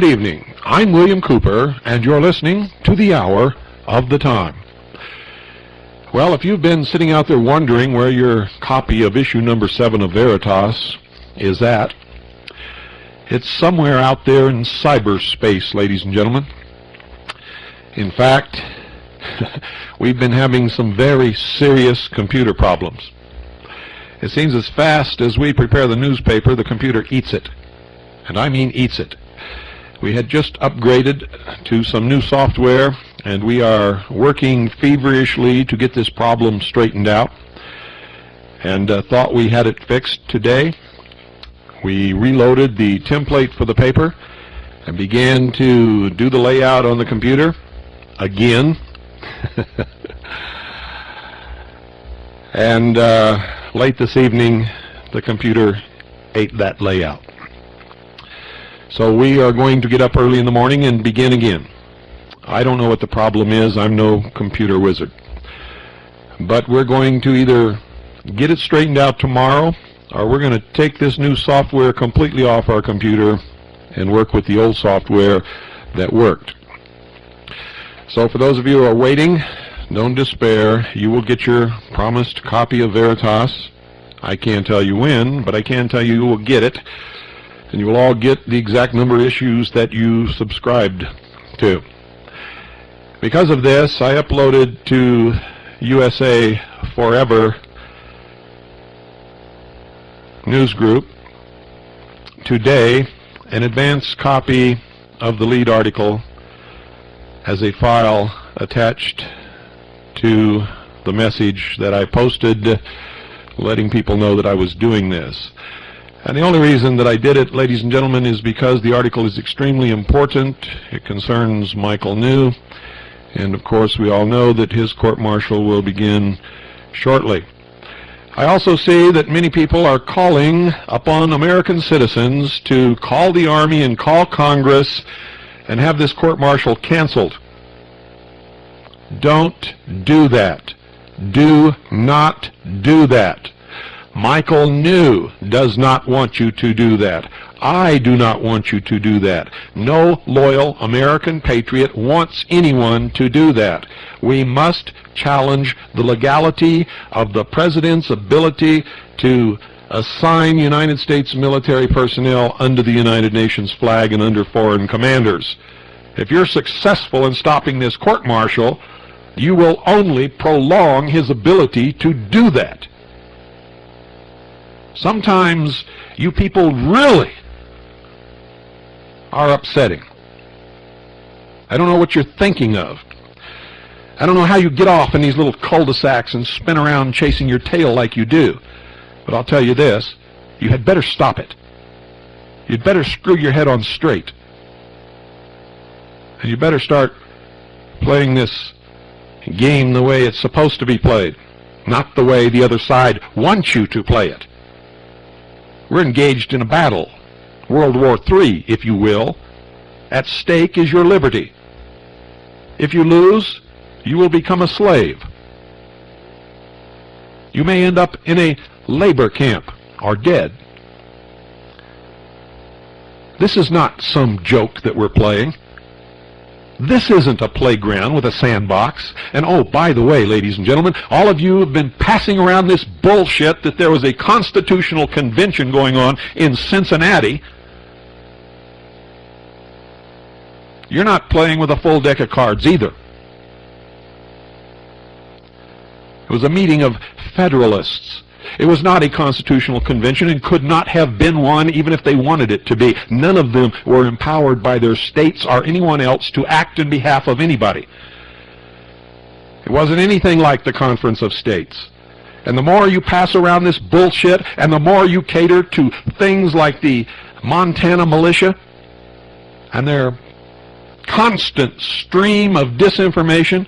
evening. I'm William Cooper, and you're listening to the Hour of the Time. Well, if you've been sitting out there wondering where your copy of issue number 7 of Veritas is at, it's somewhere out there in cyberspace, ladies and gentlemen. In fact, we've been having some very serious computer problems. It seems as fast as we prepare the newspaper, the computer eats it. And I mean eats it. We had just upgraded to some new software, and we are working feverishly to get this problem straightened out, and thought we had it fixed today. We reloaded the template for the paper and began to do the layout on the computer again. And late this evening, the computer ate that layout. So we are going to get up early in the morning and begin again. I don't know what the problem is. I'm no computer wizard. But we're going to either get it straightened out tomorrow, or we're going to take this new software completely off our computer and work with the old software that worked. So for those of you who are waiting, don't despair. You will get your promised copy of Veritas. I can't tell you when, but I can tell you will get it. And you will all get the exact number of issues that you subscribed to. Because of this, I uploaded to USA Forever News Group today an advance copy of the lead article as a file attached to the message that I posted letting people know that I was doing this. And the only reason that I did it, ladies and gentlemen, is because the article is extremely important. It concerns Michael New, and of course we all know that his court-martial will begin shortly. I also see that many people are calling upon American citizens to call the Army and call Congress and have this court-martial canceled. Don't do that. Do not do that. Michael New does not want you to do that. I do not want you to do that. No loyal American patriot wants anyone to do that. We must challenge the legality of the President's ability to assign United States military personnel under the United Nations flag and under foreign commanders. If you're successful in stopping this court-martial, you will only prolong his ability to do that. Sometimes you people really are upsetting. I don't know what you're thinking of. I don't know how you get off in these little cul-de-sacs and spin around chasing your tail like you do. But I'll tell you this, you had better stop it. You'd better screw your head on straight. And you better start playing this game the way it's supposed to be played, not the way the other side wants you to play it. We're engaged in a battle, World War III, if you will. At stake is your liberty. If you lose, you will become a slave. You may end up in a labor camp or dead. This is not some joke that we're playing. This isn't a playground with a sandbox. And oh, by the way, ladies and gentlemen, all of you have been passing around this bullshit that there was a constitutional convention going on in Cincinnati. You're not playing with a full deck of cards either. It was a meeting of Federalists. It was not a constitutional convention and could not have been one even if they wanted it to be. None of them were empowered by their states or anyone else to act in behalf of anybody. It wasn't anything like the Conference of States. And the more you pass around this bullshit and the more you cater to things like the Montana militia and their constant stream of disinformation,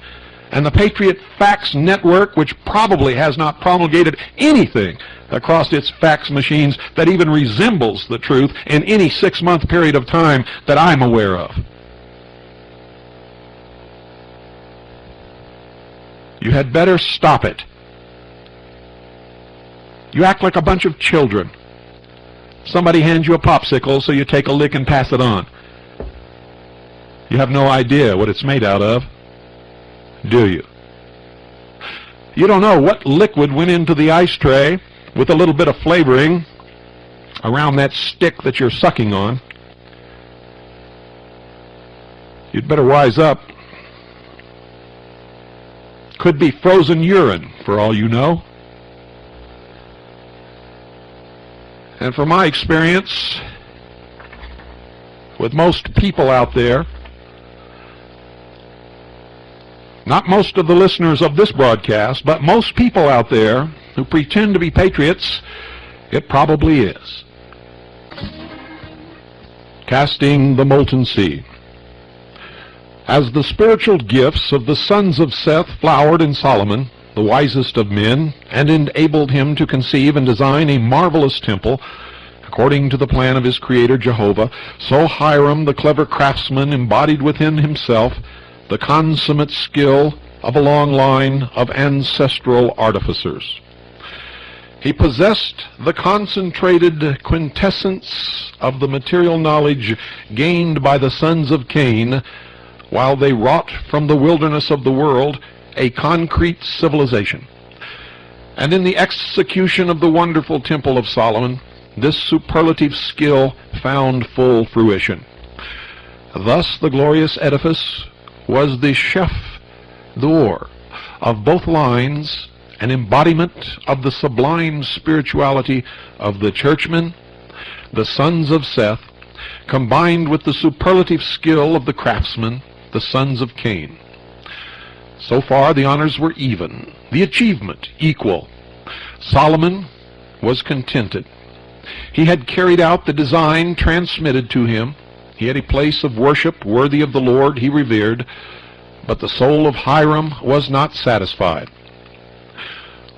and the Patriot Fax Network, which probably has not promulgated anything across its fax machines that even resembles the truth in any 6-month period of time that I'm aware of. You had better stop it. You act like a bunch of children. Somebody hands you a popsicle, so you take a lick and pass it on. You have no idea what it's made out of, do you? You don't know what liquid went into the ice tray with a little bit of flavoring around that stick that you're sucking on. You'd better wise up. Could be frozen urine, for all you know. And from my experience with most people out there, not most of the listeners of this broadcast, but most people out there who pretend to be patriots, it probably is. Casting the molten sea. As the spiritual gifts of the sons of Seth flowered in Solomon, the wisest of men, and enabled him to conceive and design a marvelous temple, according to the plan of his creator Jehovah, so Hiram, the clever craftsman, embodied within himself the consummate skill of a long line of ancestral artificers. He possessed the concentrated quintessence of the material knowledge gained by the sons of Cain, while they wrought from the wilderness of the world a concrete civilization. And in the execution of the wonderful Temple of Solomon, this superlative skill found full fruition. Thus the glorious edifice was the chef d'oeuvre of both lines, an embodiment of the sublime spirituality of the churchmen, the sons of Seth, combined with the superlative skill of the craftsmen, the sons of Cain. So far the honors were even, the achievement equal. Solomon was contented. He had carried out the design transmitted to him. He had a place of worship worthy of the Lord he revered, but the soul of Hiram was not satisfied.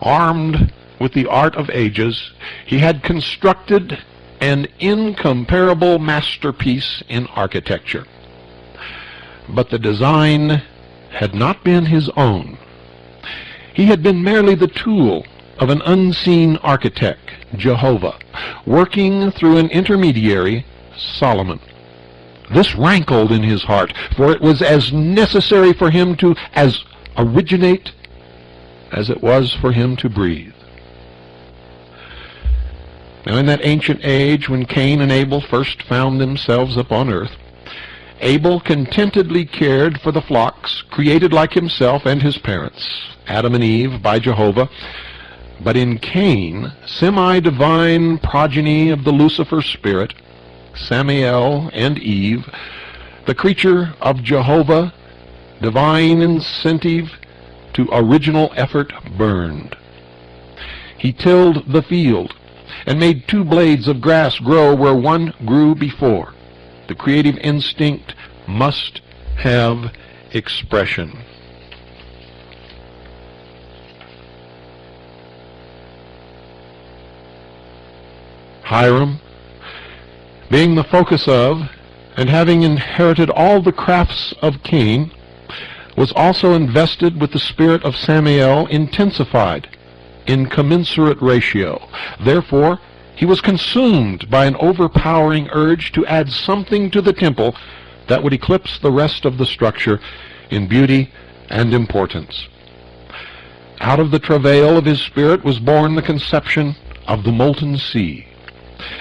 Armed with the art of ages, he had constructed an incomparable masterpiece in architecture. But the design had not been his own. He had been merely the tool of an unseen architect, Jehovah, working through an intermediary, Solomon. This rankled in his heart, for it was as necessary for him to originate as it was for him to breathe. Now, in that ancient age when Cain and Abel first found themselves upon earth, Abel contentedly cared for the flocks created like himself and his parents, Adam and Eve, by Jehovah. But in Cain, semi-divine progeny of the Lucifer spirit, Samael and Eve, the creature of Jehovah, divine incentive to original effort burned. He tilled the field and made 2 blades of grass grow where one grew before. The creative instinct must have expression. Hiram, being the focus of and having inherited all the crafts of Cain, was also invested with the spirit of Samael intensified in commensurate ratio. Therefore, he was consumed by an overpowering urge to add something to the temple that would eclipse the rest of the structure in beauty and importance. Out of the travail of his spirit was born the conception of the molten sea.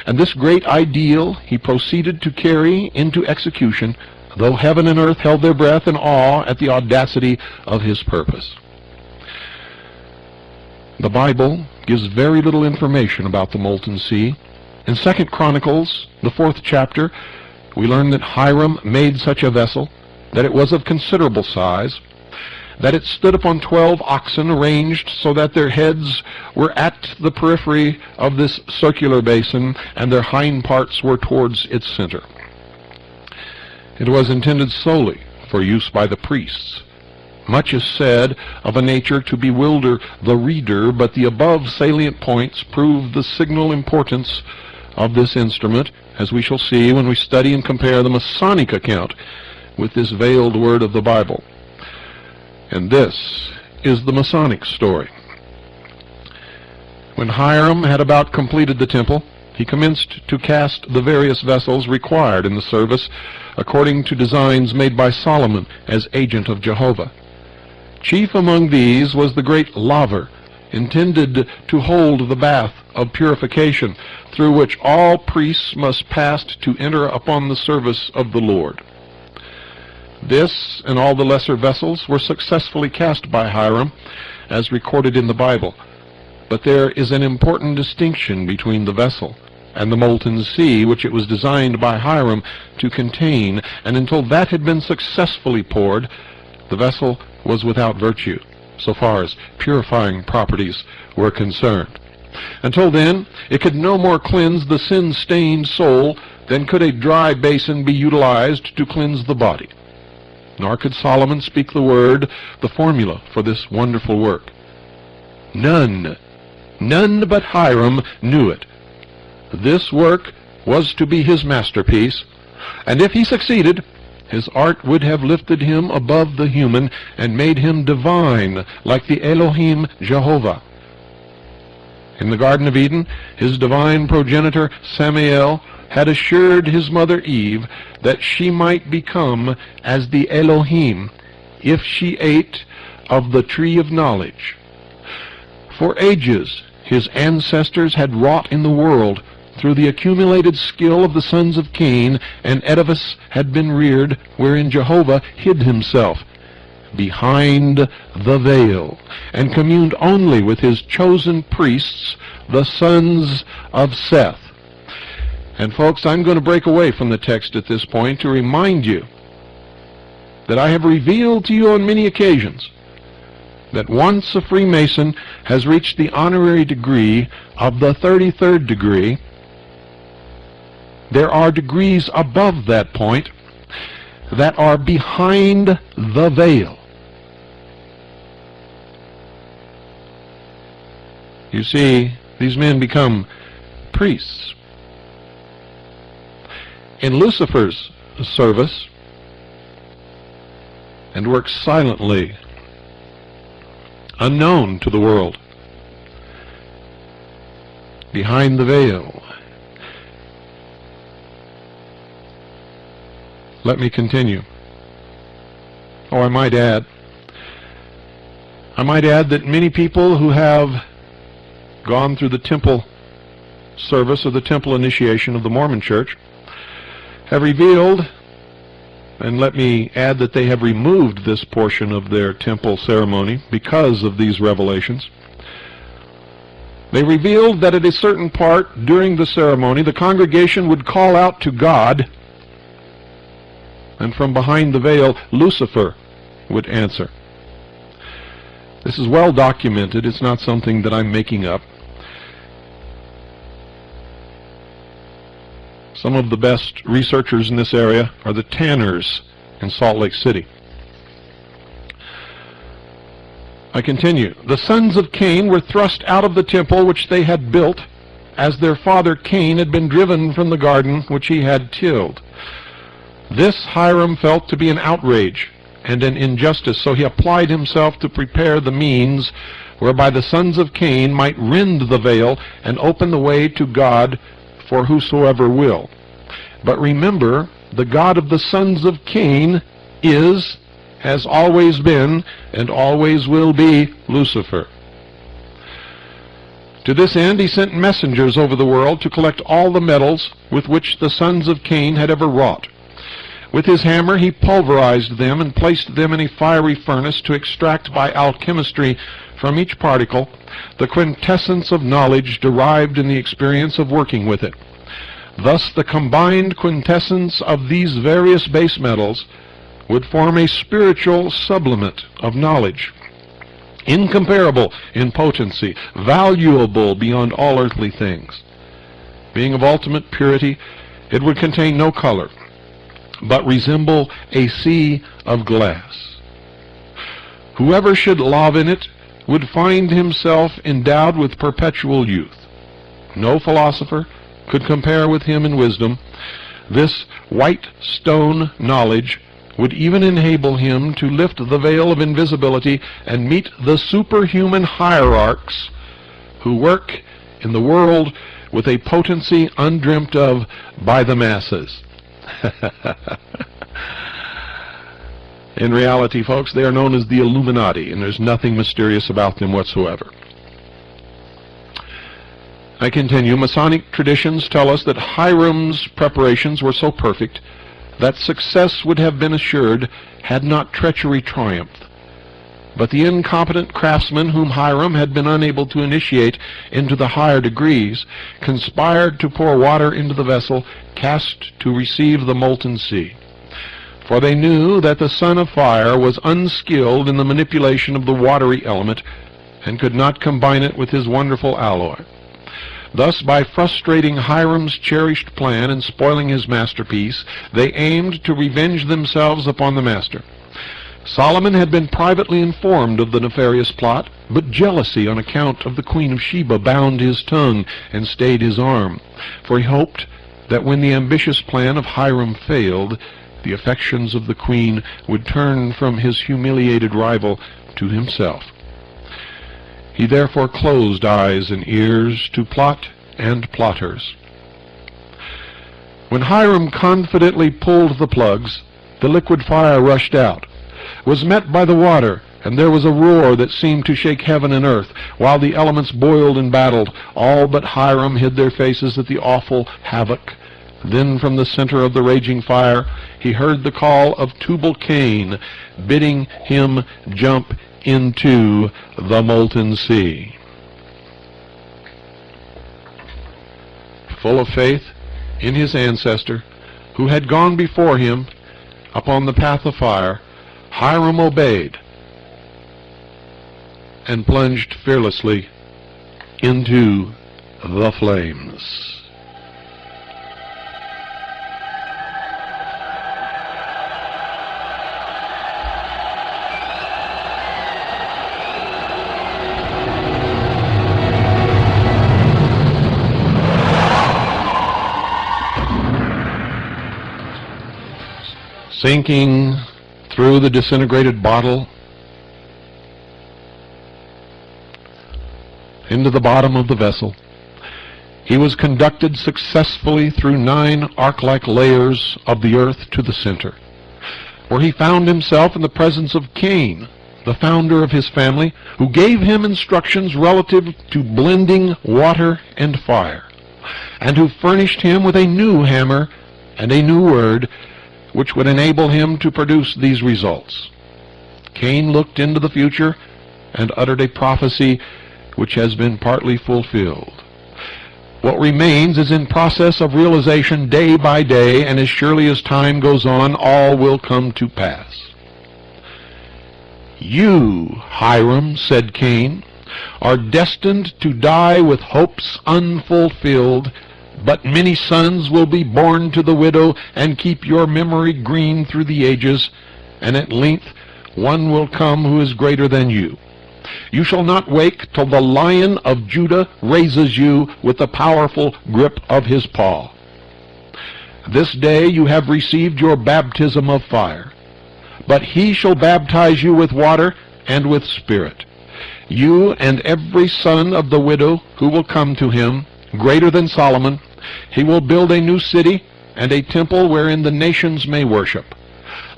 And this great ideal he proceeded to carry into execution, though heaven and earth held their breath in awe at the audacity of his purpose. The Bible gives very little information about the molten sea. In 2 Chronicles, the 4th chapter, we learn that Hiram made such a vessel, that it was of considerable size, that it stood upon 12 oxen arranged so that their heads were at the periphery of this circular basin, and their hind parts were towards its center. It was intended solely for use by the priests. Much is said of a nature to bewilder the reader, but the above salient points prove the signal importance of this instrument, as we shall see when we study and compare the Masonic account with this veiled word of the Bible. And this is the Masonic story. When Hiram had about completed the temple, he commenced to cast the various vessels required in the service according to designs made by Solomon as agent of Jehovah. Chief among these was the great laver, intended to hold the bath of purification, through which all priests must pass to enter upon the service of the Lord. This and all the lesser vessels were successfully cast by Hiram, as recorded in the Bible. But there is an important distinction between the vessel and the molten sea which it was designed by Hiram to contain, and until that had been successfully poured, the vessel was without virtue, so far as purifying properties were concerned. Until then, it could no more cleanse the sin-stained soul than could a dry basin be utilized to cleanse the body. Nor could Solomon speak the word, the formula for this wonderful work. None but Hiram knew it. This work was to be his masterpiece, and if he succeeded, his art would have lifted him above the human and made him divine, like the Elohim Jehovah. In the Garden of Eden, his divine progenitor Samael had assured his mother Eve that she might become as the Elohim if she ate of the tree of knowledge. For ages, his ancestors had wrought in the world through the accumulated skill of the sons of Cain, an edifice had been reared wherein Jehovah hid himself behind the veil, and communed only with his chosen priests, the sons of Seth. And folks, I'm going to break away from the text at this point to remind you that I have revealed to you on many occasions that once a Freemason has reached the honorary degree of the 33rd degree, there are degrees above that point that are behind the veil. You see, these men become priests. In Lucifer's service, and work silently, unknown to the world, behind the veil. Let me continue. Oh, I might add that many people who have gone through the temple service or the temple initiation of the Mormon Church have revealed, and let me add that they have removed this portion of their temple ceremony because of these revelations. They revealed that at a certain part during the ceremony, the congregation would call out to God, and from behind the veil, Lucifer would answer. This is well documented. It's not something that I'm making up. Some of the best researchers in this area are the Tanners in Salt Lake City. I continue. The sons of Cain were thrust out of the temple which they had built, as their father Cain had been driven from the garden which he had tilled. This Hiram felt to be an outrage and an injustice, so he applied himself to prepare the means whereby the sons of Cain might rend the veil and open the way to God for whosoever will. But remember, the God of the sons of Cain is, has always been, and always will be Lucifer. To this end, he sent messengers over the world to collect all the metals with which the sons of Cain had ever wrought. With his hammer he pulverized them and placed them in a fiery furnace to extract by alchemistry from each particle the quintessence of knowledge derived in the experience of working with it. Thus the combined quintessence of these various base metals would form a spiritual sublimate of knowledge, incomparable in potency, valuable beyond all earthly things. Being of ultimate purity, it would contain no color, but resemble a sea of glass. Whoever should love in it would find himself endowed with perpetual youth. No philosopher could compare with him in wisdom. This white stone knowledge would even enable him to lift the veil of invisibility and meet the superhuman hierarchs who work in the world with a potency undreamt of by the masses. In reality, folks, they are known as the Illuminati, and there's nothing mysterious about them whatsoever. I continue. Masonic traditions tell us that Hiram's preparations were so perfect that success would have been assured had not treachery triumphed. But the incompetent craftsmen whom Hiram had been unable to initiate into the higher degrees conspired to pour water into the vessel cast to receive the molten sea. For they knew that the son of fire was unskilled in the manipulation of the watery element and could not combine it with his wonderful alloy. Thus, by frustrating Hiram's cherished plan and spoiling his masterpiece, they aimed to revenge themselves upon the master. Solomon had been privately informed of the nefarious plot, but jealousy on account of the Queen of Sheba bound his tongue and stayed his arm, for he hoped that when the ambitious plan of Hiram failed, the affections of the queen would turn from his humiliated rival to himself. He therefore closed eyes and ears to plot and plotters. When Hiram confidently pulled the plugs, the liquid fire rushed out, was met by the water, and there was a roar that seemed to shake heaven and earth, while the elements boiled and battled. All but Hiram hid their faces at the awful havoc. Then from the center of the raging fire he heard the call of Tubal-Cain, bidding him jump into the molten sea. Full of faith in his ancestor, who had gone before him upon the path of fire, Hiram obeyed and plunged fearlessly into the flames. Sinking through the disintegrated bottle into the bottom of the vessel, he was conducted successfully through 9 arc-like layers of the earth to the center, where he found himself in the presence of Cain, the founder of his family, who gave him instructions relative to blending water and fire, and who furnished him with a new hammer and a new word which would enable him to produce these results. Cain looked into the future and uttered a prophecy which has been partly fulfilled. What remains is in process of realization day by day, and as surely as time goes on, all will come to pass. "You, Hiram," said Cain, "are destined to die with hopes unfulfilled, but many sons will be born to the widow and keep your memory green through the ages, and at length one will come who is greater than you. You shall not wake till the Lion of Judah raises you with the powerful grip of his paw. This day you have received your baptism of fire, but he shall baptize you with water and with spirit. You and every son of the widow who will come to him, greater than Solomon, he will build a new city and a temple wherein the nations may worship.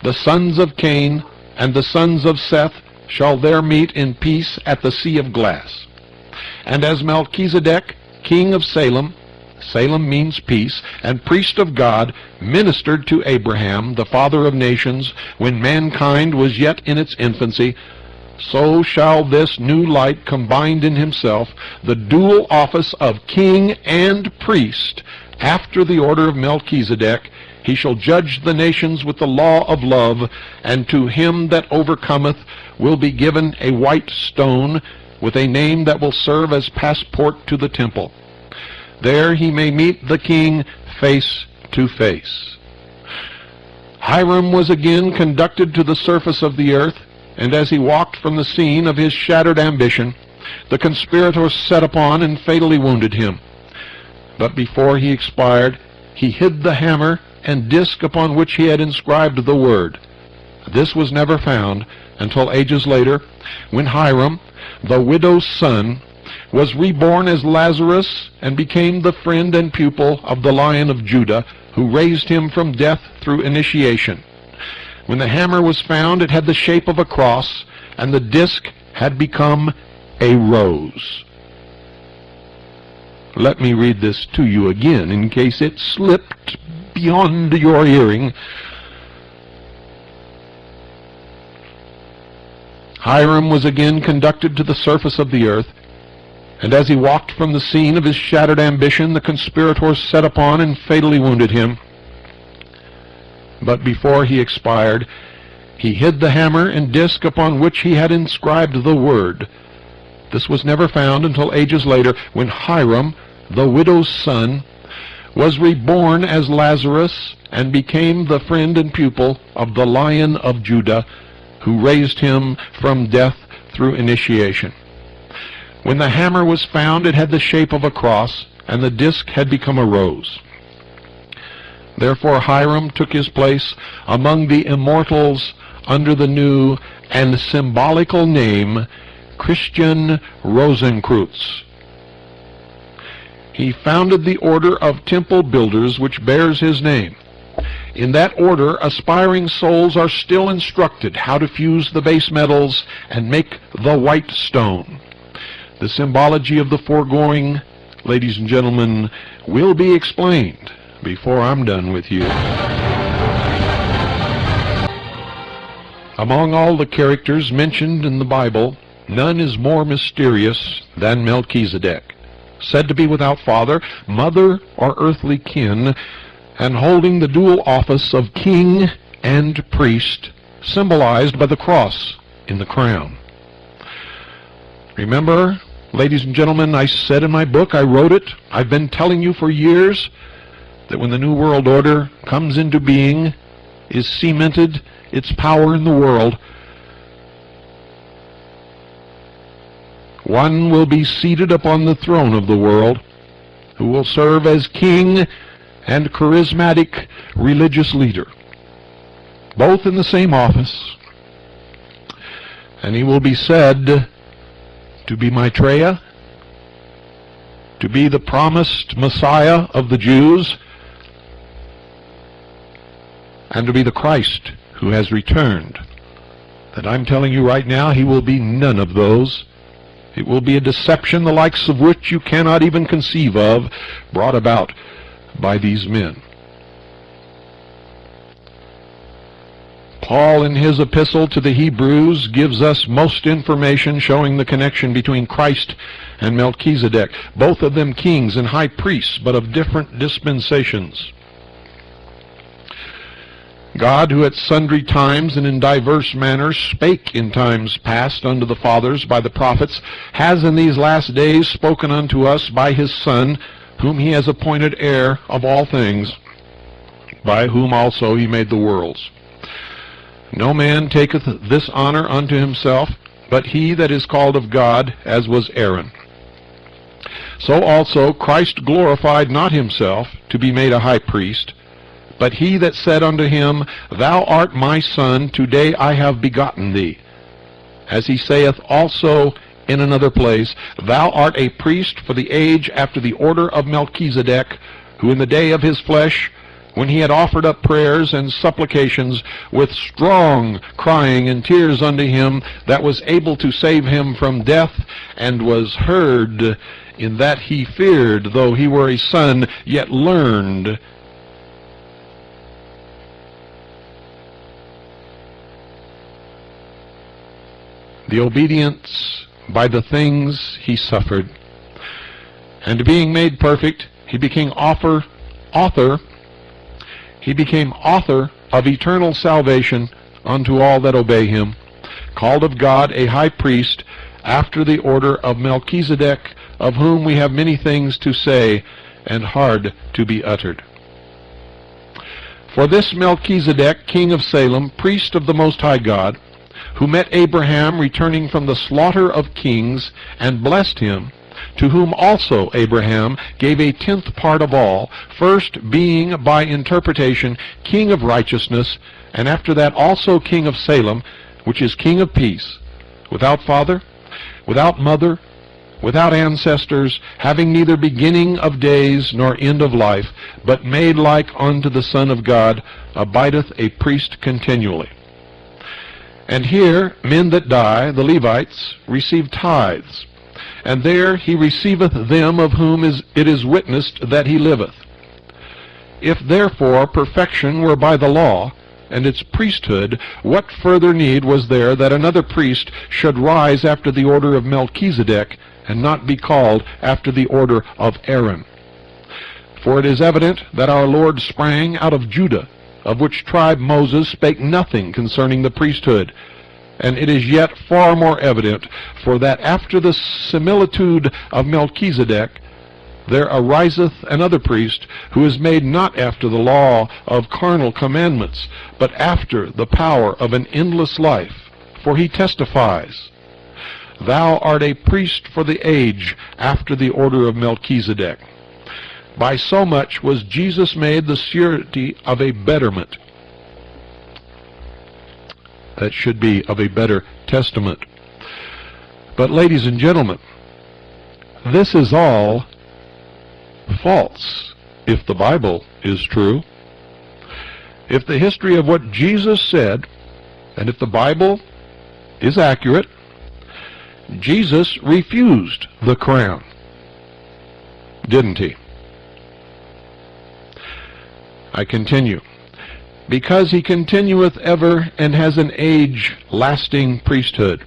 The sons of Cain and the sons of Seth shall there meet in peace at the Sea of Glass. And as Malchisedec, king of Salem, Salem means peace, and priest of God, ministered to Abraham, the father of nations, when mankind was yet in its infancy, so shall this new light combined in himself the dual office of king and priest. After the order of Melchizedek, he shall judge the nations with the law of love, and to him that overcometh will be given a white stone with a name that will serve as passport to the temple. There he may meet the king face to face." Hiram was again conducted to the surface of the earth, and as he walked from the scene of his shattered ambition, the conspirators set upon and fatally wounded him. But before he expired, he hid the hammer and disc upon which he had inscribed the word. This was never found until ages later, when Hiram, the widow's son, was reborn as Lazarus and became the friend and pupil of the Lion of Judah, who raised him from death through initiation. When the hammer was found, it had the shape of a cross, and the disc had become a rose. Let me read this to you again in case it slipped beyond your hearing. Hiram was again conducted to the surface of the earth, and as he walked from the scene of his shattered ambition, the conspirators set upon and fatally wounded him. But before he expired, he hid the hammer and disc upon which he had inscribed the word. This was never found until ages later, when Hiram, the widow's son, was reborn as Lazarus and became the friend and pupil of the Lion of Judah, who raised him from death through initiation. When the hammer was found, it had the shape of a cross, and the disc had become a rose. Therefore Hiram took his place among the immortals under the new and symbolical name Christian Rosenkreuz. He founded the order of temple builders which bears his name. In that order, aspiring souls are still instructed how to fuse the base metals and make the white stone. The symbology of the foregoing, ladies and gentlemen, will be explained before I'm done with you. Among all the characters mentioned in the Bible, none is more mysterious than Melchisedec, said to be without father, mother, or earthly kin, and holding the dual office of king and priest, symbolized by the cross in the crown. Remember, ladies and gentlemen, I said in my book, I wrote it, I've been telling you for years, that when the New World Order comes into being, is cemented its power in the world, one will be seated upon the throne of the world, who will serve as king and charismatic religious leader, both in the same office. And he will be said to be Maitreya, to be the promised Messiah of the Jews, and to be the Christ who has returned. That I'm telling you right now, he will be none of those. It will be a deception the likes of which you cannot even conceive of, brought about by these men. Paul, in his epistle to the Hebrews, gives us most information showing the connection between Christ and Melchisedec, both of them kings and high priests, but of different dispensations. God, who at sundry times and in diverse manners spake in times past unto the fathers by the prophets, has in these last days spoken unto us by his Son, whom he has appointed heir of all things, by whom also he made the worlds. No man taketh this honor unto himself, but he that is called of God, as was Aaron. So also Christ glorified not himself to be made a high priest, but he that said unto him, Thou art my Son, today I have begotten thee. As he saith also in another place, Thou art a priest for the age after the order of Melchisedec, who in the day of his flesh, when he had offered up prayers and supplications with strong crying and tears unto him, that was able to save him from death, and was heard in that he feared, though he were a son, yet learned the obedience by the things he suffered. And being made perfect, he became author of eternal salvation unto all that obey him, called of God a high priest after the order of Melchisedec, of whom we have many things to say and hard to be uttered. For this Melchisedec, king of Salem, priest of the Most High God, who met Abraham returning from the slaughter of kings, and blessed him, to whom also Abraham gave a 10th part of all, first being by interpretation king of righteousness, and after that also king of Salem, which is king of peace, without father, without mother, without ancestors, having neither beginning of days nor end of life, but made like unto the Son of God, abideth a priest continually. And here men that die, the Levites, receive tithes, and there he receiveth them of whom it is witnessed that he liveth. If therefore perfection were by the law, and its priesthood, what further need was there that another priest should rise after the order of Melchisedec, and not be called after the order of Aaron? For it is evident that our Lord sprang out of Judah, of which tribe Moses spake nothing concerning the priesthood. And it is yet far more evident, for that after the similitude of Melchisedec, there ariseth another priest, who is made not after the law of carnal commandments, but after the power of an endless life. For he testifies, Thou art a priest for the age, after the order of Melchisedec. By so much was Jesus made the surety of a betterment, that should be of a better testament. But ladies and gentlemen, this is all false if the Bible is true. If the history of what Jesus said, and if the Bible is accurate, Jesus refused the crown, didn't he? I continue. Because he continueth ever, and has an age-lasting priesthood.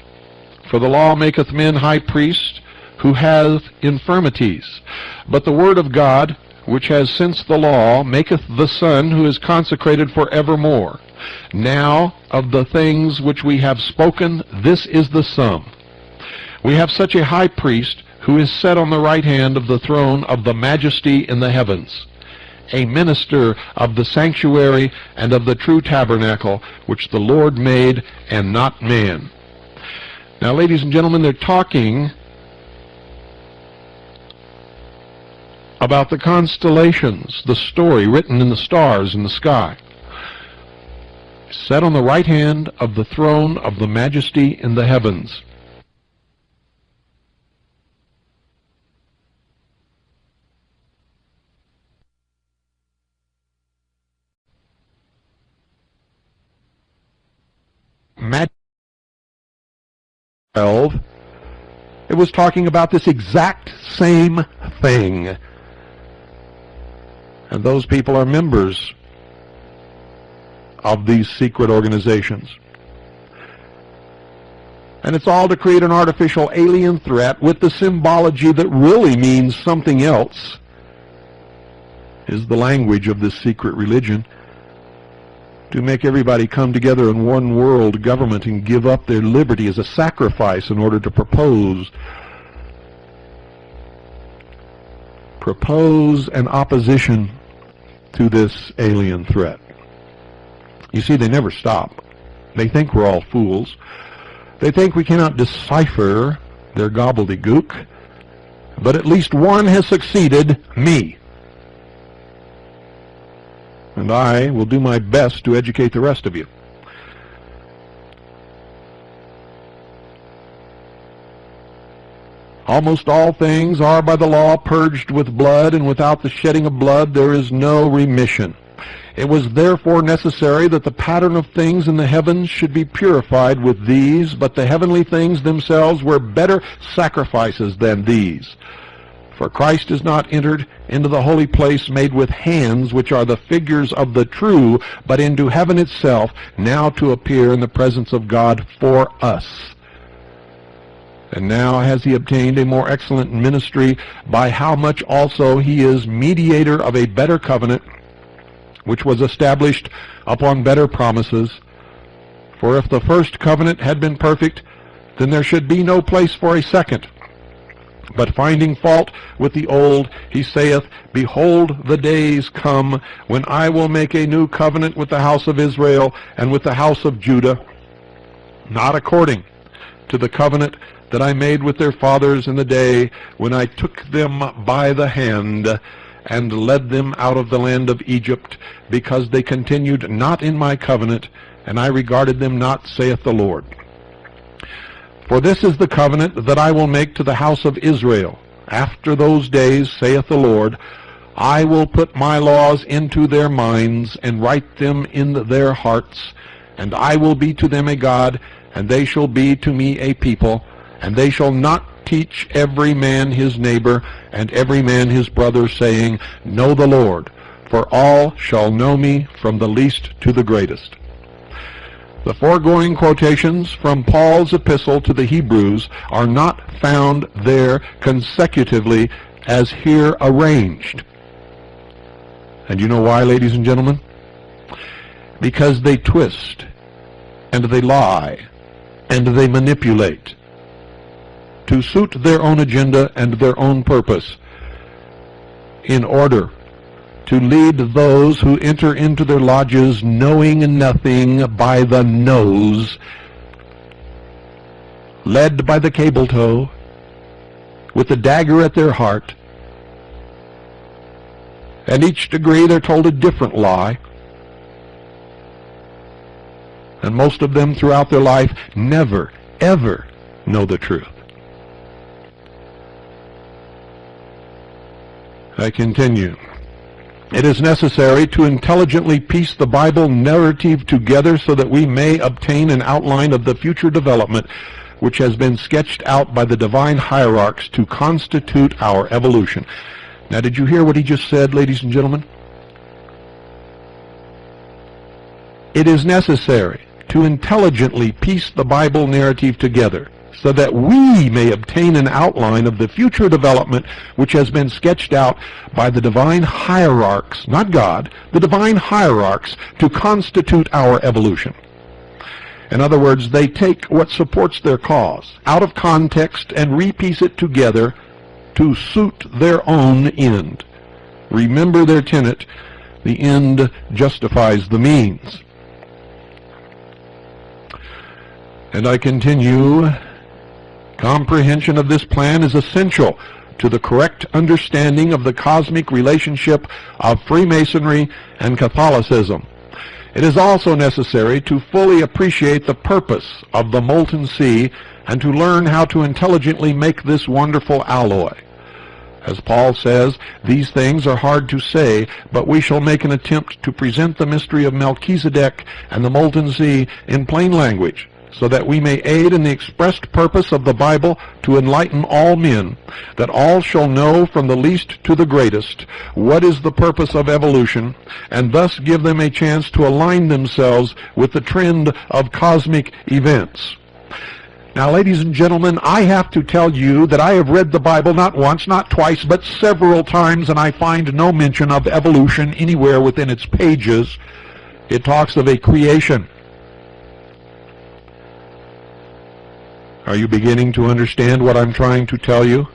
For the law maketh men high priests, who have infirmities. But the word of God, which has since the law, maketh the Son, who is consecrated for evermore. Now, of the things which we have spoken, this is the sum. We have such a high priest, who is set on the right hand of the throne of the majesty in the heavens, a minister of the sanctuary and of the true tabernacle, which the Lord made, and not man. Now, ladies and gentlemen, they're talking about the constellations, the story written in the stars in the sky. Set on the right hand of the throne of the majesty in the heavens. Matthew 12, it was talking about this exact same thing. And those people are members of these secret organizations. And it's all to create an artificial alien threat with the symbology that really means something else, is the language of this secret religion, to make everybody come together in one world government and give up their liberty as a sacrifice in order to propose an opposition to this alien threat. You see, they never stop. They think we're all fools. They think we cannot decipher their gobbledygook, but at least one has succeeded, me. And I will do my best to educate the rest of you. Almost all things are by the law purged with blood, and without the shedding of blood there is no remission. It was therefore necessary that the pattern of things in the heavens should be purified with these, but the heavenly things themselves were better sacrifices than these. For Christ is not entered into the holy place made with hands, which are the figures of the true, but into heaven itself, now to appear in the presence of God for us. And now has he obtained a more excellent ministry, by how much also he is mediator of a better covenant, which was established upon better promises. For if the first covenant had been perfect, then there should be no place for a second. But finding fault with the old, he saith, Behold, the days come, when I will make a new covenant with the house of Israel and with the house of Judah, not according to the covenant that I made with their fathers in the day when I took them by the hand and led them out of the land of Egypt, because they continued not in my covenant, and I regarded them not, saith the Lord. For this is the covenant that I will make to the house of Israel. After those days, saith the Lord, I will put my laws into their minds, and write them in their hearts, and I will be to them a God, and they shall be to me a people, and they shall not teach every man his neighbor, and every man his brother, saying, Know the Lord, for all shall know me, from the least to the greatest. The foregoing quotations from Paul's epistle to the Hebrews are not found there consecutively as here arranged. And you know why, ladies and gentlemen? Because they twist, and they lie, and they manipulate to suit their own agenda and their own purpose, in order to lead those who enter into their lodges knowing nothing by the nose, led by the cable tow, with the dagger at their heart, and each degree they're told a different lie, and most of them throughout their life never, ever know the truth. I continue. It is necessary to intelligently piece the Bible narrative together so that we may obtain an outline of the future development which has been sketched out by the divine hierarchs to constitute our evolution. Now, did you hear what he just said, ladies and gentlemen? It is necessary to intelligently piece the Bible narrative together so that we may obtain an outline of the future development which has been sketched out by the divine hierarchs, not God, the divine hierarchs, to constitute our evolution. In other words, they take what supports their cause out of context and repiece it together to suit their own end. Remember their tenet, the end justifies the means. And I continue. Comprehension of this plan is essential to the correct understanding of the cosmic relationship of Freemasonry and Catholicism. It is also necessary to fully appreciate the purpose of the molten sea and to learn how to intelligently make this wonderful alloy. As Paul says, these things are hard to say, but we shall make an attempt to present the mystery of Melchisedec and the molten sea in plain language, so that we may aid in the expressed purpose of the Bible to enlighten all men, that all shall know from the least to the greatest what is the purpose of evolution, and thus give them a chance to align themselves with the trend of cosmic events. Now, ladies and gentlemen, I have to tell you that I have read the Bible not once, not twice, but several times, and I find no mention of evolution anywhere within its pages. It talks of a creation. Are you beginning to understand what I'm trying to tell you?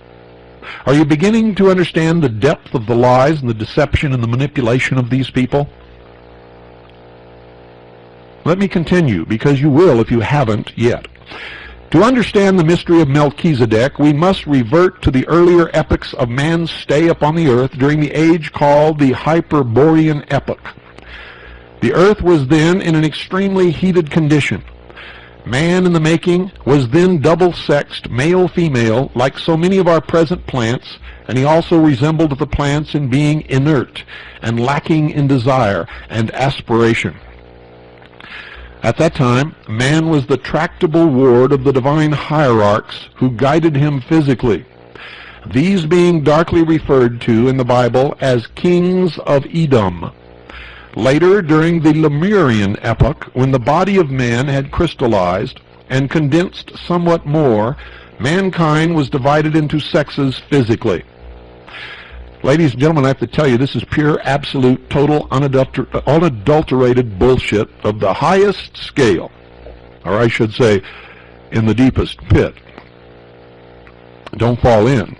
Are you beginning to understand the depth of the lies and the deception and the manipulation of these people? Let me continue, because you will if you haven't yet. To understand the mystery of Melchisedec, we must revert to the earlier epochs of man's stay upon the earth during the age called the Hyperborean epoch. The earth was then in an extremely heated condition. Man in the making was then double-sexed, male-female, like so many of our present plants, and he also resembled the plants in being inert and lacking in desire and aspiration. At that time, man was the tractable ward of the divine hierarchs who guided him physically, these being darkly referred to in the Bible as kings of Edom. Later, during the Lemurian epoch, when the body of man had crystallized and condensed somewhat more, mankind was divided into sexes physically. Ladies and gentlemen, I have to tell you, this is pure, absolute, total, unadulterated bullshit of the highest scale, or I should say, in the deepest pit. Don't fall in.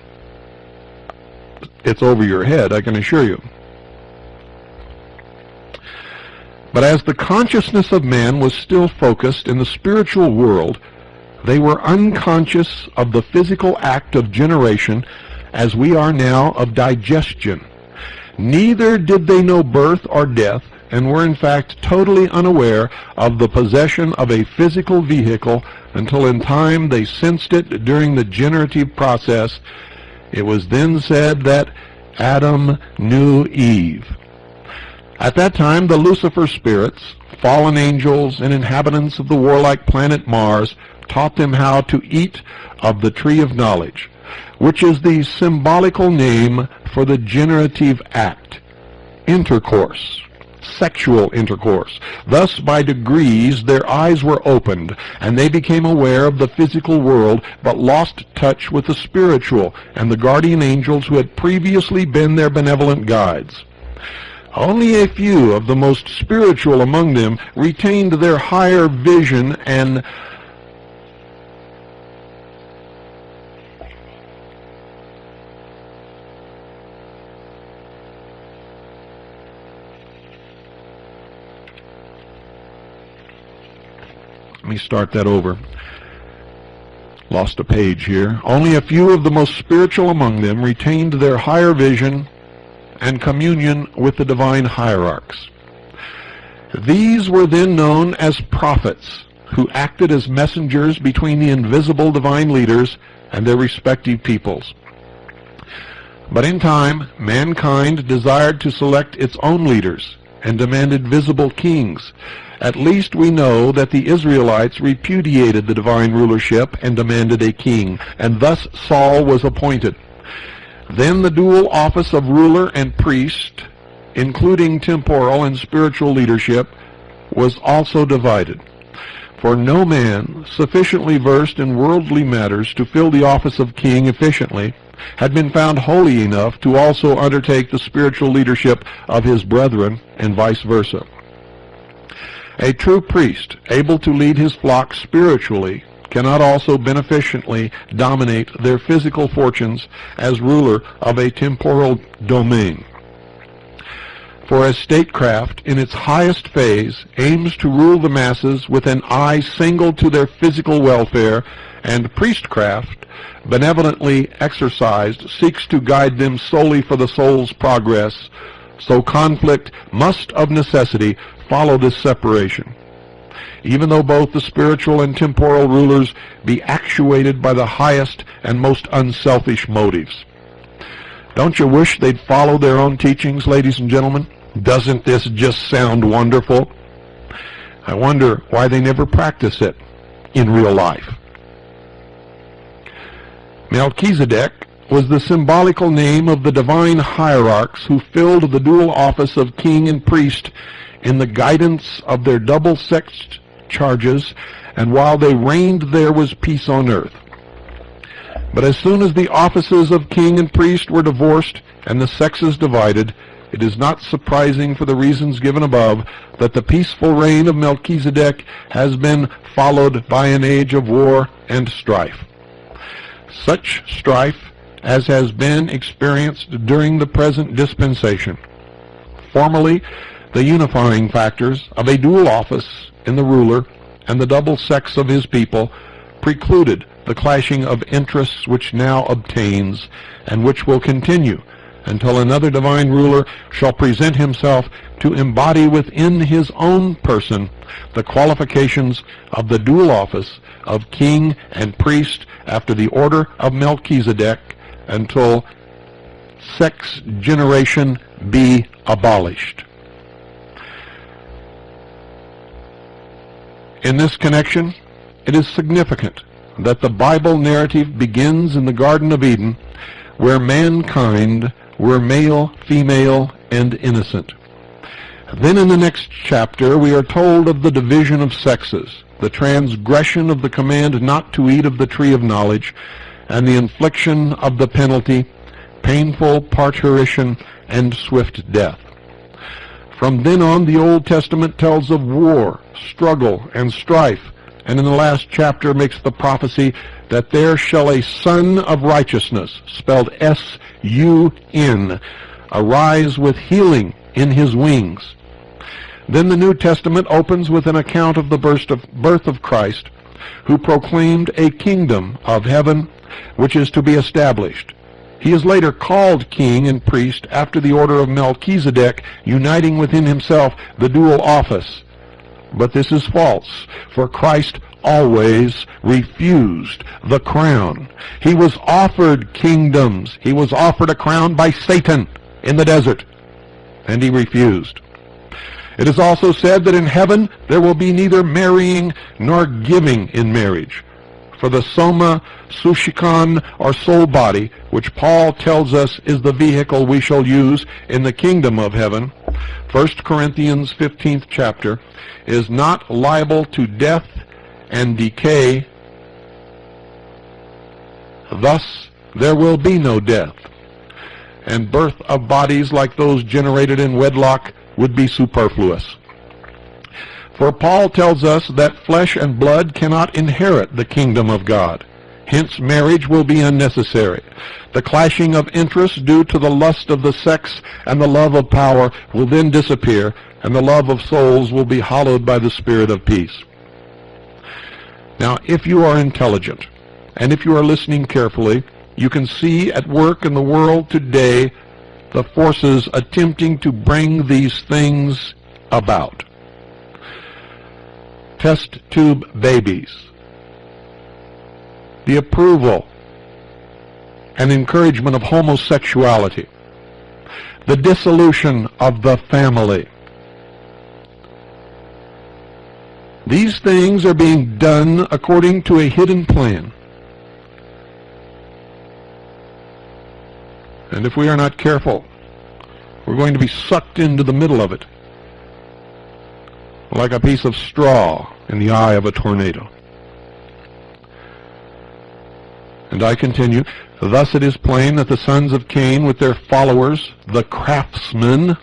It's over your head, I can assure you. But as the consciousness of man was still focused in the spiritual world, they were unconscious of the physical act of generation as we are now of digestion. Neither did they know birth or death, and were in fact totally unaware of the possession of a physical vehicle until in time they sensed it during the generative process. It was then said that Adam knew Eve. At that time, the Lucifer spirits, fallen angels, and inhabitants of the warlike planet Mars taught them how to eat of the tree of knowledge, which is the symbolical name for the generative act, intercourse, sexual intercourse. Thus, by degrees, their eyes were opened, and they became aware of the physical world, but lost touch with the spiritual and the guardian angels who had previously been their benevolent guides. Only a few of the most spiritual among them retained their higher vision and let me start that over. Lost a page here. Only a few of the most spiritual among them retained their higher vision and communion with the divine hierarchs. These were then known as prophets, who acted as messengers between the invisible divine leaders and their respective peoples. But in time, mankind desired to select its own leaders and demanded visible kings. At least we know that the Israelites repudiated the divine rulership and demanded a king, and thus Saul was appointed. Then the dual office of ruler and priest, including temporal and spiritual leadership, was also divided. For no man sufficiently versed in worldly matters to fill the office of king efficiently had been found holy enough to also undertake the spiritual leadership of his brethren, and vice versa. A true priest, able to lead his flock spiritually, cannot also beneficently dominate their physical fortunes as ruler of a temporal domain. For as statecraft, in its highest phase, aims to rule the masses with an eye single to their physical welfare, and priestcraft, benevolently exercised, seeks to guide them solely for the soul's progress, so conflict must of necessity follow this separation, even though both the spiritual and temporal rulers be actuated by the highest and most unselfish motives. Don't you wish they'd follow their own teachings, ladies and gentlemen? Doesn't this just sound wonderful? I wonder why they never practice it in real life. Malchisedec was the symbolical name of the divine hierarchs who filled the dual office of king and priest in the guidance of their double-sexed charges, and while they reigned there was peace on earth. But as soon as the offices of king and priest were divorced and the sexes divided, it is not surprising, for the reasons given above, that the peaceful reign of Melchizedek has been followed by an age of war and strife. Such strife as has been experienced during the present dispensation. Formerly, the unifying factors of a dual office in the ruler and the double sex of his people precluded the clashing of interests which now obtains, and which will continue until another divine ruler shall present himself to embody within his own person the qualifications of the dual office of king and priest after the order of Melchizedek, until sex generation be abolished. In this connection, it is significant that the Bible narrative begins in the Garden of Eden, where mankind were male, female, and innocent. Then in the next chapter we are told of the division of sexes, the transgression of the command not to eat of the tree of knowledge, and the infliction of the penalty, painful parturition, and swift death. From then on, the Old Testament tells of war, struggle, and strife, and in the last chapter makes the prophecy that there shall a Son of Righteousness, spelled S-U-N, arise with healing in his wings. Then the New Testament opens with an account of the birth of Christ, who proclaimed a kingdom of heaven which is to be established. He is later called king and priest after the order of Melchizedek, uniting within himself the dual office. But this is false, for Christ always refused the crown. He was offered kingdoms. He was offered a crown by Satan in the desert, and he refused. It is also said that in heaven there will be neither marrying nor giving in marriage. For the soma, sushikon, or soul body, which Paul tells us is the vehicle we shall use in the kingdom of heaven, 1 Corinthians 15th chapter, is not liable to death and decay. Thus there will be no death, and birth of bodies like those generated in wedlock would be superfluous. For Paul tells us that flesh and blood cannot inherit the kingdom of God. Hence marriage will be unnecessary. The clashing of interests due to the lust of the sex and the love of power will then disappear, and the love of souls will be hallowed by the Spirit of peace. Now, if you are intelligent, and if you are listening carefully, you can see at work in the world today the forces attempting to bring these things about. Test tube babies, the approval and encouragement of homosexuality, the dissolution of the family. These things are being done according to a hidden plan. And if we are not careful, we're going to be sucked into the middle of it, like a piece of straw in the eye of a tornado. And I continue, thus it is plain that the sons of Cain with their followers, the craftsmen,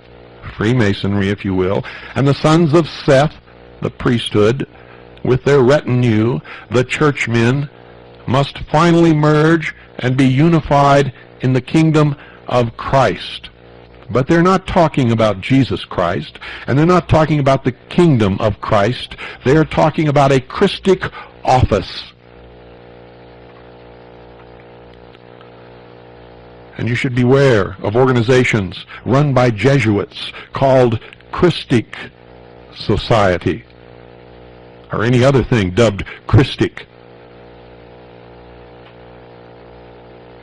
Freemasonry if you will, and the sons of Seth, the priesthood, with their retinue, the churchmen, must finally merge and be unified in the kingdom of Christ. But they're not talking about Jesus Christ, and they're not talking about the kingdom of Christ. They're talking about a Christic office. And you should beware of organizations run by Jesuits called Christic Society, or any other thing dubbed Christic.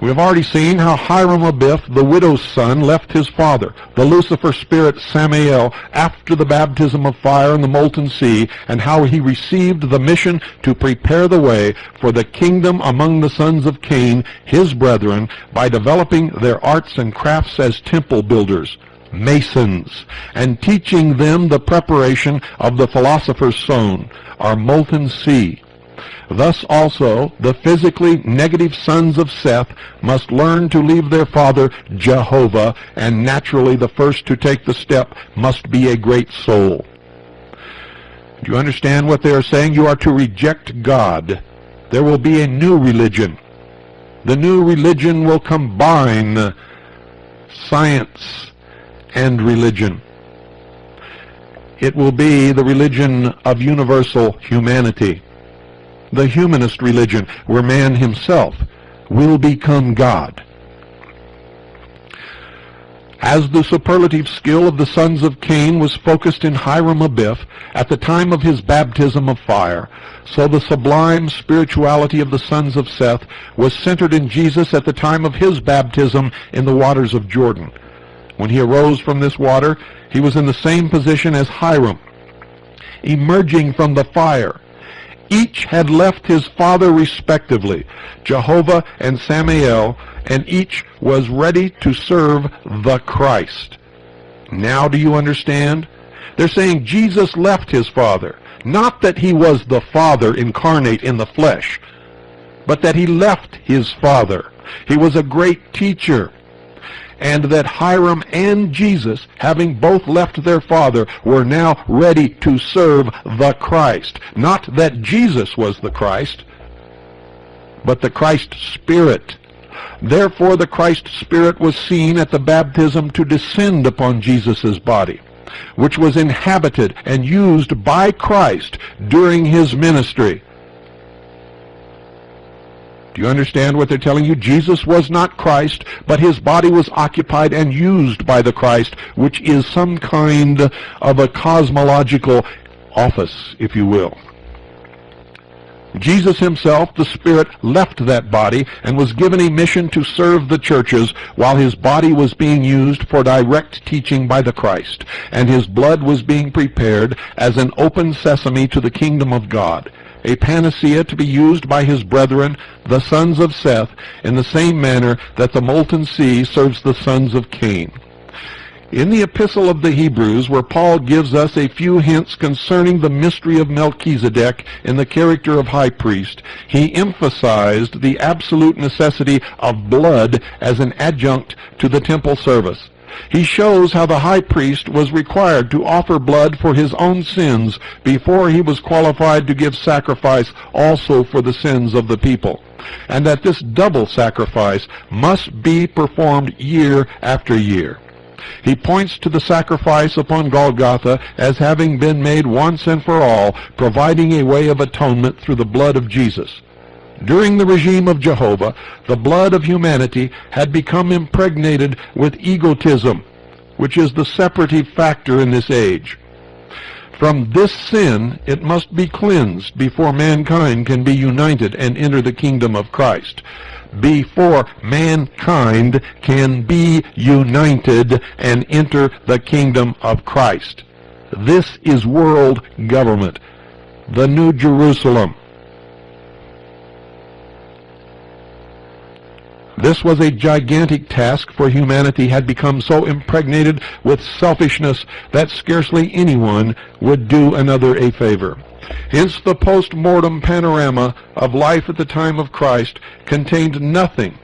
We have already seen how Hiram Abiff, the widow's son, left his father, the Lucifer spirit Samael, after the baptism of fire in the molten sea, and how he received the mission to prepare the way for the kingdom among the sons of Cain, his brethren, by developing their arts and crafts as temple builders, masons, and teaching them the preparation of the philosopher's stone, our molten sea. Thus also the physically negative sons of Seth must learn to leave their father Jehovah, and naturally the first to take the step must be a great soul. Do you understand what they are saying? You are to reject God. There will be a new religion. The new religion will combine science and religion. It will be the religion of universal humanity, the humanist religion, where man himself will become God. As the superlative skill of the sons of Cain was focused in Hiram Abiff at the time of his baptism of fire, so the sublime spirituality of the sons of Seth was centered in Jesus at the time of his baptism in the waters of Jordan. When he arose from this water, he was in the same position as Hiram, emerging from the fire. Each had left his father respectively, Jehovah and Samael, and each was ready to serve the Christ. Now do you understand? They're saying Jesus left his father. Not that he was the Father incarnate in the flesh, but that he left his father. He was a great teacher. And that Hiram and Jesus, having both left their father, were now ready to serve the Christ. Not that Jesus was the Christ, but the Christ Spirit. Therefore the Christ Spirit was seen at the baptism to descend upon Jesus' body, which was inhabited and used by Christ during his ministry. Do you understand what they're telling you? Jesus was not Christ, but his body was occupied and used by the Christ, which is some kind of a cosmological office, if you will. Jesus himself, the Spirit, left that body and was given a mission to serve the churches while his body was being used for direct teaching by the Christ, and his blood was being prepared as an open sesame to the kingdom of God, a panacea to be used by his brethren, the sons of Seth, in the same manner that the molten sea serves the sons of Cain. In the Epistle of the Hebrews, where Paul gives us a few hints concerning the mystery of Melchisedec in the character of high priest, he emphasized the absolute necessity of blood as an adjunct to the temple service. He shows how the high priest was required to offer blood for his own sins before he was qualified to give sacrifice also for the sins of the people, and that this double sacrifice must be performed year after year. He points to the sacrifice upon Golgotha as having been made once and for all, providing a way of atonement through the blood of Jesus. During the regime of Jehovah, the blood of humanity had become impregnated with egotism, which is the separative factor in this age. From this sin it must be cleansed before mankind can be united and enter the kingdom of Christ. Before mankind can be united and enter the kingdom of Christ. This is world government, the New Jerusalem. This was a gigantic task, for humanity had become so impregnated with selfishness that scarcely anyone would do another a favor. Hence the post-mortem panorama of life at the time of Christ contained nothing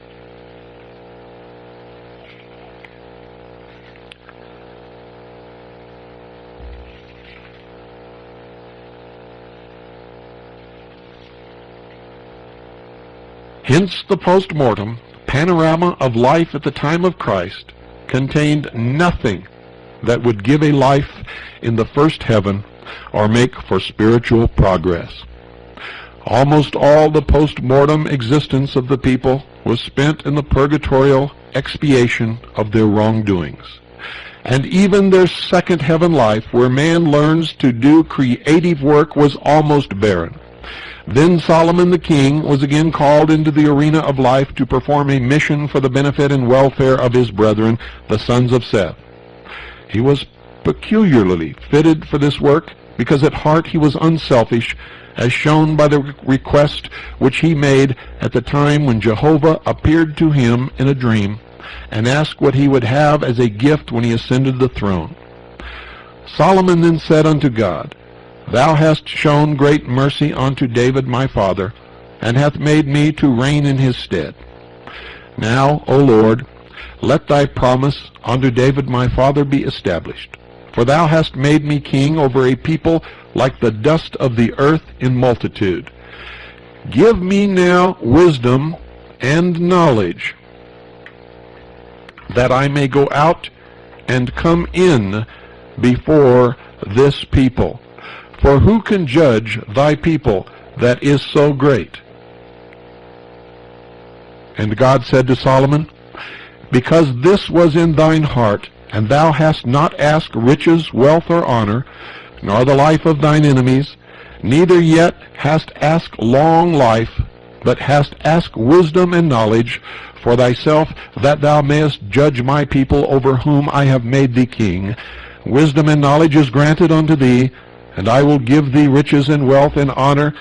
Hence the post-mortem panorama of life at the time of Christ contained nothing that would give a life in the first heaven or make for spiritual progress. Almost all the post-mortem existence of the people was spent in the purgatorial expiation of their wrongdoings. And even their second heaven life, where man learns to do creative work, was almost barren. Then Solomon the king was again called into the arena of life to perform a mission for the benefit and welfare of his brethren, the sons of Seth. He was peculiarly fitted for this work because at heart he was unselfish, as shown by the request which he made at the time when Jehovah appeared to him in a dream and asked what he would have as a gift when he ascended the throne. Solomon then said unto God, Thou hast shown great mercy unto David my father, and hath made me to reign in his stead. Now, O Lord, let thy promise unto David my father be established. For thou hast made me king over a people like the dust of the earth in multitude. Give me now wisdom and knowledge, that I may go out and come in before this people. For who can judge thy people that is so great? And God said to Solomon, Because this was in thine heart, and thou hast not asked riches, wealth, or honor, nor the life of thine enemies, neither yet hast asked long life, but hast asked wisdom and knowledge for thyself, that thou mayest judge my people over whom I have made thee king. Wisdom and knowledge is granted unto thee, and I will give thee riches and wealth and honor,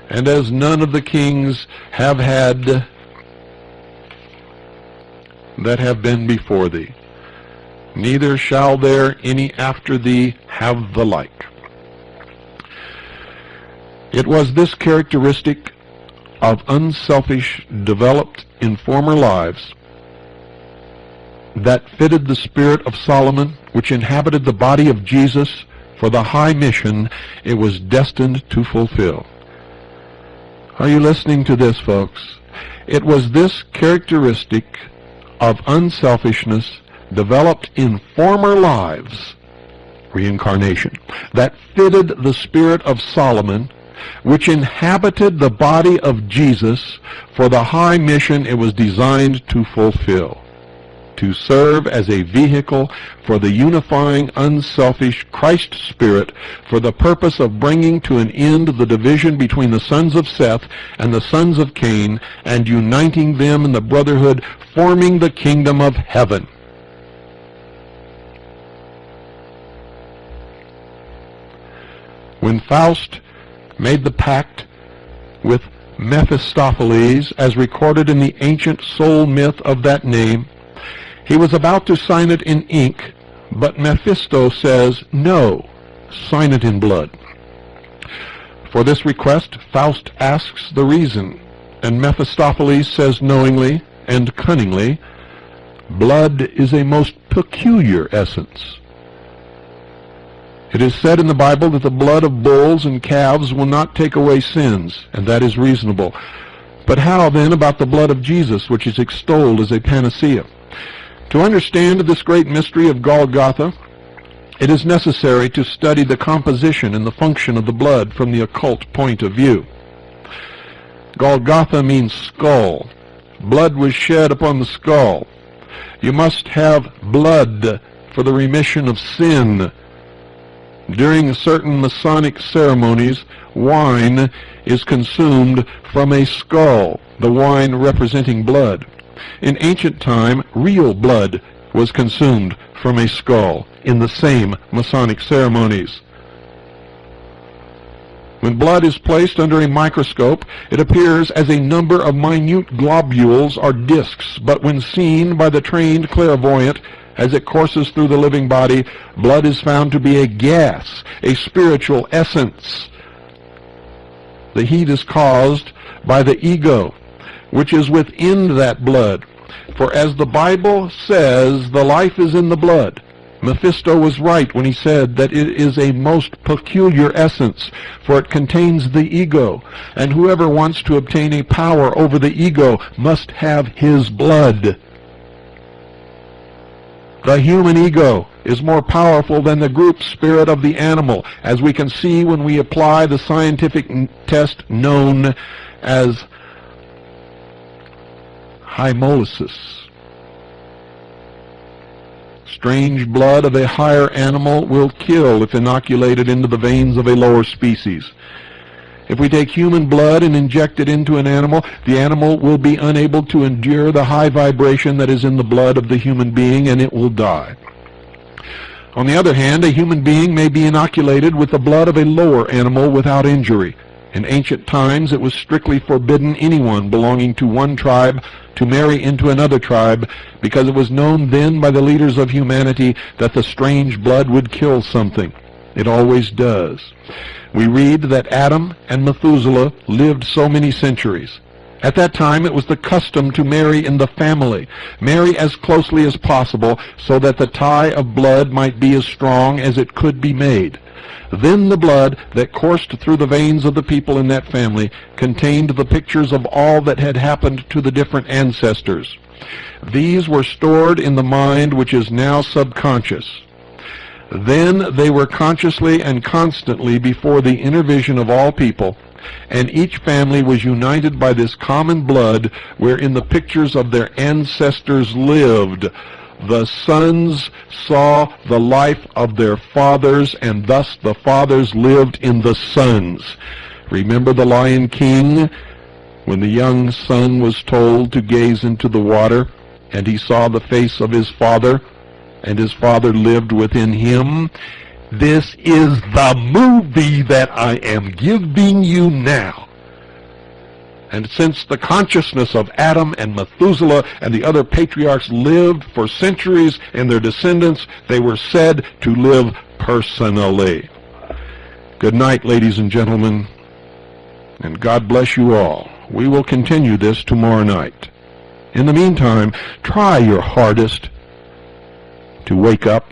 and as none of the kings have had that have been before thee, neither shall there any after thee have the like. It was this characteristic of unselfish developed in former lives that fitted the spirit of Solomon, which inhabited the body of Jesus for the high mission it was destined to fulfill. Are you listening to this, folks? It was this characteristic of unselfishness developed in former lives, reincarnation, that fitted the spirit of Solomon, which inhabited the body of Jesus for the high mission it was designed to fulfill. to serve as a vehicle for the unifying, unselfish Christ Spirit for the purpose of bringing to an end the division between the sons of Seth and the sons of Cain and uniting them in the brotherhood, forming the kingdom of heaven. When Faust made the pact with Mephistopheles, as recorded in the ancient soul myth of that name, he was about to sign it in ink, but Mephisto says, "No, sign it in blood." For this request, Faust asks the reason, and Mephistopheles says knowingly and cunningly, "Blood is a most peculiar essence." It is said in the Bible that the blood of bulls and calves will not take away sins, and that is reasonable. But how, then, about the blood of Jesus, which is extolled as a panacea? To understand this great mystery of Golgotha, it is necessary to study the composition and the function of the blood from the occult point of view. Golgotha means skull. Blood was shed upon the skull. You must have blood for the remission of sin. During certain Masonic ceremonies, wine is consumed from a skull, the wine representing blood. In ancient time, real blood was consumed from a skull in the same Masonic ceremonies. When blood is placed under a microscope, it appears as a number of minute globules or discs, but when seen by the trained clairvoyant, as it courses through the living body, blood is found to be a gas, a spiritual essence. The heat is caused by the ego, which is within that blood. For as the Bible says, the life is in the blood. Mephisto was right when he said that it is a most peculiar essence, for it contains the ego, and whoever wants to obtain a power over the ego must have his blood. The human ego is more powerful than the group spirit of the animal, as we can see when we apply the scientific test known as hemolysis. Strange blood of a higher animal will kill if inoculated into the veins of a lower species. If we take human blood and inject it into an animal, the animal will be unable to endure the high vibration that is in the blood of the human being, and it will die. On the other hand, a human being may be inoculated with the blood of a lower animal without injury. In ancient times, it was strictly forbidden anyone belonging to one tribe to marry into another tribe, because it was known then by the leaders of humanity that the strange blood would kill something. It always does. We read that Adam and Methuselah lived so many centuries. At that time, it was the custom to marry in the family, marry as closely as possible, so that the tie of blood might be as strong as it could be made. Then the blood that coursed through the veins of the people in that family contained the pictures of all that had happened to the different ancestors. These were stored in the mind, which is now subconscious. Then they were consciously and constantly before the inner vision of all people, and each family was united by this common blood wherein the pictures of their ancestors lived. The sons saw the life of their fathers, and thus the fathers lived in the sons. Remember the Lion King, when the young son was told to gaze into the water, and he saw the face of his father, and his father lived within him. This is the movie that I am giving you now. And since the consciousness of Adam and Methuselah and the other patriarchs lived for centuries in their descendants, they were said to live personally. Good night, ladies and gentlemen, and God bless you all. We will continue this tomorrow night. In the meantime, try your hardest to wake up